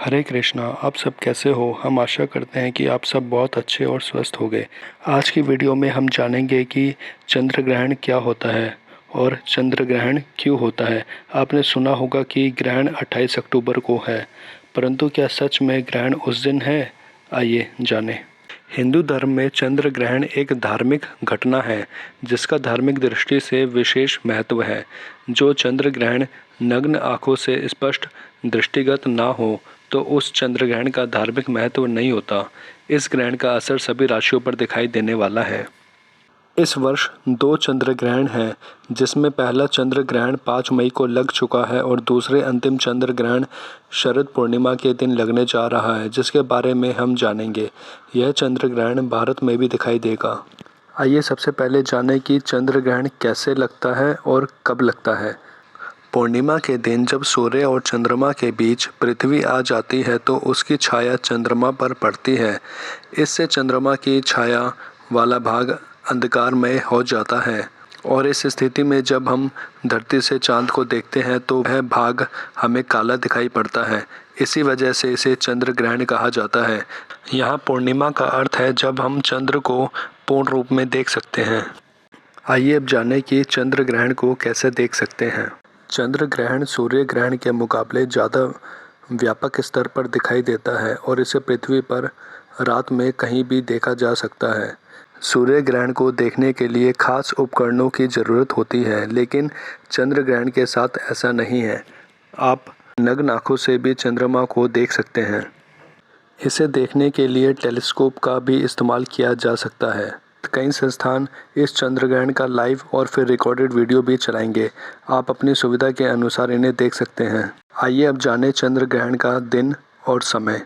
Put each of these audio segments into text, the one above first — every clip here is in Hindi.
हरे कृष्णा। आप सब कैसे हो? हम आशा करते हैं कि आप सब बहुत अच्छे और स्वस्थ होंगे। आज की वीडियो में हम जानेंगे कि चंद्र ग्रहण क्या होता है और चंद्र ग्रहण क्यों होता है। आपने सुना होगा कि ग्रहण 28 अक्टूबर को है, परंतु क्या सच में ग्रहण उस दिन है? आइए जानें। हिंदू धर्म में चंद्र ग्रहण एक धार्मिक घटना है जिसका धार्मिक दृष्टि से विशेष महत्व है। जो चंद्र ग्रहण नग्न आंखों से स्पष्ट दृष्टिगत ना हो तो उस चंद्र ग्रहण का धार्मिक महत्व नहीं होता। इस ग्रहण का असर सभी राशियों पर दिखाई देने वाला है। इस वर्ष 2 चंद्र ग्रहण हैं, जिसमें पहला चंद्र ग्रहण 5 मई को लग चुका है और दूसरे अंतिम चंद्र ग्रहण शरद पूर्णिमा के दिन लगने जा रहा है, जिसके बारे में हम जानेंगे। यह चंद्र ग्रहण भारत में भी दिखाई देगा। आइए सबसे पहले जानें कि चंद्र ग्रहण कैसे लगता है और कब लगता है। पूर्णिमा के दिन जब सूर्य और चंद्रमा के बीच पृथ्वी आ जाती है तो उसकी छाया चंद्रमा पर पड़ती है। इससे चंद्रमा की छाया वाला भाग अंधकारमय हो जाता है और इस स्थिति में जब हम धरती से चांद को देखते हैं तो वह भाग हमें काला दिखाई पड़ता है। इसी वजह से इसे चंद्र ग्रहण कहा जाता है। यहाँ पूर्णिमा का अर्थ है जब हम चंद्र को पूर्ण रूप में देख सकते हैं। आइए अब जानें कि चंद्र ग्रहण को कैसे देख सकते हैं। चंद्र ग्रहण सूर्य ग्रहण के मुकाबले ज़्यादा व्यापक स्तर पर दिखाई देता है और इसे पृथ्वी पर रात में कहीं भी देखा जा सकता है। सूर्य ग्रहण को देखने के लिए खास उपकरणों की ज़रूरत होती है, लेकिन चंद्र ग्रहण के साथ ऐसा नहीं है। आप नग्न आंखों से भी चंद्रमा को देख सकते हैं। इसे देखने के लिए टेलीस्कोप का भी इस्तेमाल किया जा सकता है। कई संस्थान इस चंद्र ग्रहण का लाइव और फिर रिकॉर्डेड वीडियो भी चलाएंगे। आप अपनी सुविधा के अनुसार इन्हें देख सकते हैं। आइए अब जानें चंद्र ग्रहण का दिन और समय।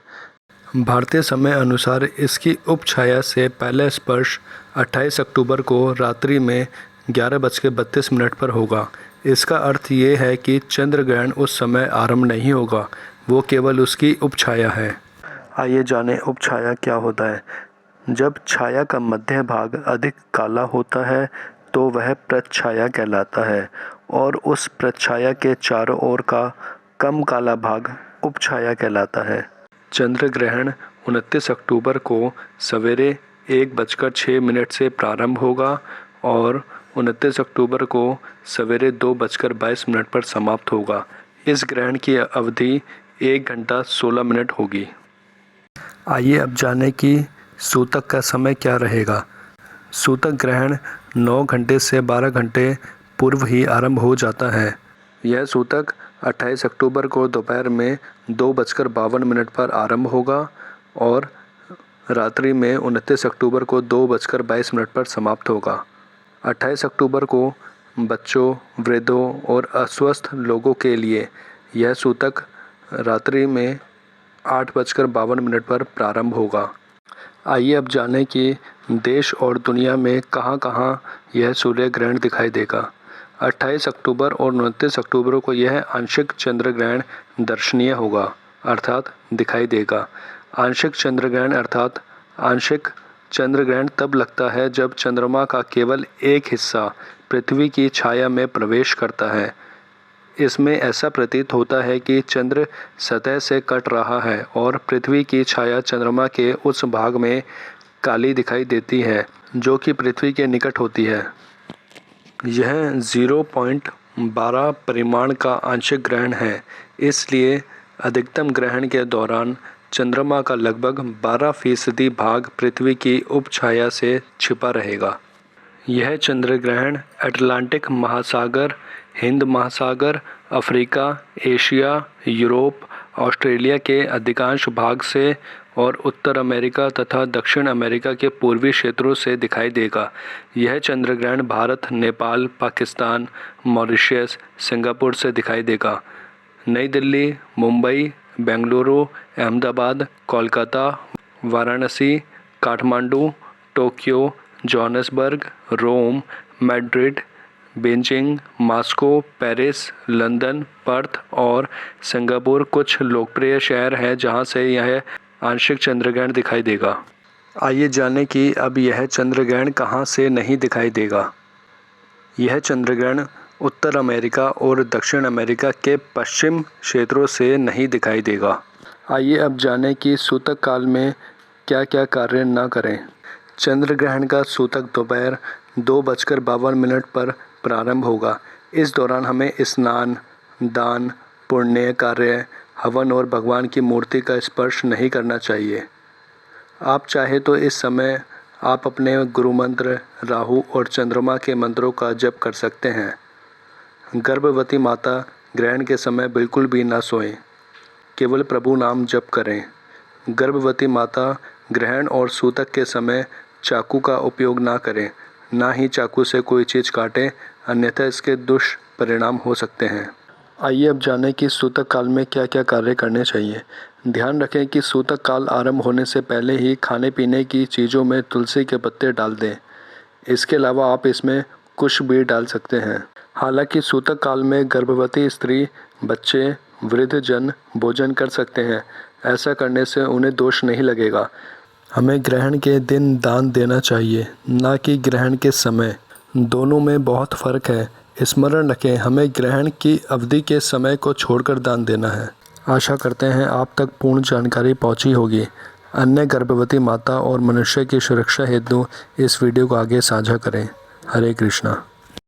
भारतीय समय अनुसार इसकी उपछाया से पहला स्पर्श 28 अक्टूबर को रात्रि में 11:32 पर होगा। इसका अर्थ ये है कि चंद्र ग्रहण उस समय आरंभ नहीं होगा, वो केवल उसकी उपछाया है। आइए जानें उपछाया क्या होता है। जब छाया का मध्य भाग अधिक काला होता है तो वह प्रच्छाया कहलाता है और उस प्रच्छाया के चारों ओर का कम काला भाग उपछाया कहलाता है। चंद्र ग्रहण 29 अक्टूबर को सवेरे 1:06 से प्रारंभ होगा और 29 अक्टूबर को सवेरे 2:22 पर समाप्त होगा। इस ग्रहण की अवधि 1 घंटा 16 मिनट होगी। आइए अब जानें कि सूतक का समय क्या रहेगा। सूतक ग्रहण 9 घंटे से 12 घंटे पूर्व ही आरंभ हो जाता है। यह सूतक 28 अक्टूबर को दोपहर में 2:52 पर आरंभ होगा और रात्रि में 29 अक्टूबर को 2:22 पर समाप्त होगा। 28 अक्टूबर को बच्चों, वृद्धों और अस्वस्थ लोगों के लिए यह सूतक रात्रि में 8:52 पर प्रारंभ होगा। आइए अब जानें कि देश और दुनिया में कहां कहां यह सूर्य ग्रहण दिखाई देगा। 28 अक्टूबर और 29 अक्टूबर को यह आंशिक चंद्र ग्रहण दर्शनीय होगा, अर्थात दिखाई देगा। आंशिक चंद्र ग्रहण अर्थात आंशिक चंद्र ग्रहण तब लगता है जब चंद्रमा का केवल एक हिस्सा पृथ्वी की छाया में प्रवेश करता है। इसमें ऐसा प्रतीत होता है कि चंद्र सतह से कट रहा है और पृथ्वी की छाया चंद्रमा के उस भाग में काली दिखाई देती है जो कि पृथ्वी के निकट होती है। यह 0.12 परिमाण का आंशिक ग्रहण है, इसलिए अधिकतम ग्रहण के दौरान चंद्रमा का लगभग 12% भाग पृथ्वी की उपछाया से छिपा रहेगा। यह चंद्र ग्रहण अटलांटिक महासागर, हिंद महासागर, अफ्रीका, एशिया, यूरोप, ऑस्ट्रेलिया के अधिकांश भाग से और उत्तर अमेरिका तथा दक्षिण अमेरिका के पूर्वी क्षेत्रों से दिखाई देगा। यह चंद्र ग्रहण भारत, नेपाल, पाकिस्तान, मॉरिशस, सिंगापुर से दिखाई देगा। Nai Delhi, Mumbai, Bengaluru, Ahmedabad, Kolkata, Varanasi, Kathmandu, Tokyo, Johannesburg, Rome, Madrid, Beijing, Moscow, Paris, London, Perth और सिंगापुर कुछ लोकप्रिय शहर हैं जहां से यह आंशिक चंद्रग्रहण दिखाई देगा। आइए जानें कि अब यह चंद्रग्रहण कहां से नहीं दिखाई देगा। यह चंद्रग्रहण उत्तर अमेरिका और दक्षिण अमेरिका के पश्चिम क्षेत्रों से नहीं दिखाई देगा। आइए अब जानें कि सूतक काल में क्या क्या कार्य न करें। चंद्र ग्रहण का सूतक दोपहर 2:52 पर प्रारंभ होगा। इस दौरान हमें स्नान, दान, पुण्य कार्य, हवन और भगवान की मूर्ति का स्पर्श नहीं करना चाहिए। आप चाहे तो इस समय आप अपने गुरु मंत्र, राहु और चंद्रमा के मंत्रों का जप कर सकते हैं। गर्भवती माता ग्रहण के समय बिल्कुल भी ना सोएं, केवल प्रभु नाम जप करें। गर्भवती माता ग्रहण और सूतक के समय चाकू का उपयोग ना करें, ना ही चाकू से कोई चीज़ काटें, अन्यथा इसके दुष्परिणाम हो सकते हैं। आइए अब जानें कि सूतक काल में क्या क्या कार्य करने चाहिए। ध्यान रखें कि सूतक काल आरंभ होने से पहले ही खाने पीने की चीज़ों में तुलसी के पत्ते डाल दें। इसके अलावा आप इसमें कुश भी डाल सकते हैं। हालांकि सूतक काल में गर्भवती स्त्री, बच्चे, वृद्ध जन भोजन कर सकते हैं। ऐसा करने से उन्हें दोष नहीं लगेगा। हमें ग्रहण के दिन दान देना चाहिए, ना कि ग्रहण के समय। दोनों में बहुत फ़र्क है। स्मरण रखें, हमें ग्रहण की अवधि के समय को छोड़कर दान देना है। आशा करते हैं आप तक पूर्ण जानकारी पहुंची होगी। अन्य गर्भवती माता और मनुष्य की सुरक्षा हेतु इस वीडियो को आगे साझा करें। हरे कृष्णा।